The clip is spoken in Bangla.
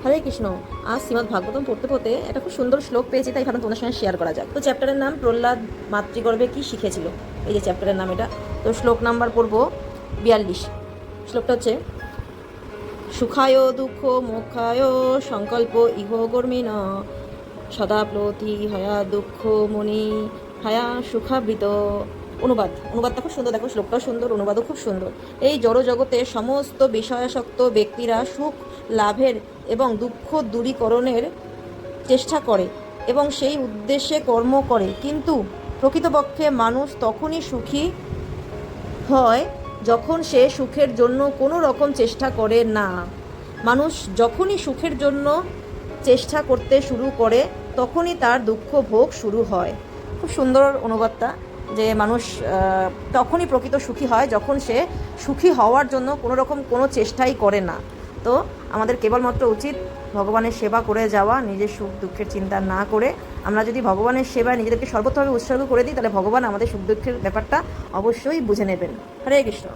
হরে কৃষ্ণ। আজ শ্রীমদ্ ভাগবতম পড়তে পড়তে একটা খুব সুন্দর শ্লোক পেয়েছি, তাই ভাবলাম তোমাদের সঙ্গে শেয়ার করা যাক। তো চ্যাপ্টারের নাম প্রহ্লাদ মাতৃগর্ভে কি শিখেছিল, এই যে চ্যাপ্টারের নাম এটা। তো শ্লোক নাম্বার পড়বো 42। শ্লোকটা হচ্ছে, সুখায় দুঃখ মোক্ষায় সংকল্প ইহ গর্মিণ সদা প্লতি হয়া দুঃখ মনি হায়া সুখাবৃত। অনুবাদটা খুব সুন্দর, দেখো শ্লোকটাও সুন্দর, অনুবাদও খুব সুন্দর। এই জড় জগতে সমস্ত বিষয়াসক্ত ব্যক্তিরা সুখ লাভের এবং দুঃখ দূরীকরণের চেষ্টা করে এবং সেই উদ্দেশ্যে কর্ম করে, কিন্তু প্রকৃতপক্ষে মানুষ তখনই সুখী হয় যখন সে সুখের জন্য কোনো রকম চেষ্টা করে না। মানুষ যখনই সুখের জন্য চেষ্টা করতে শুরু করে তখনই তার দুঃখ ভোগ শুরু হয়। খুব সুন্দর অনুবাদটা, যে মানুষ তখনই প্রকৃত সুখী হয় যখন সে সুখী হওয়ার জন্য কোনো রকম কোনো চেষ্টাই করে না। তো আমাদের কেবলমাত্র উচিত ভগবানের সেবা করে যাওয়া, নিজের সুখ দুঃখের চিন্তা না করে। আমরা যদি ভগবানের সেবায় নিজেদেরকে সর্বতভাবে উৎসর্গ করে দিই, তাহলে ভগবান আমাদের সুখ দুঃখের ব্যাপারটা অবশ্যই বুঝে নেবেন। হরে কৃষ্ণ।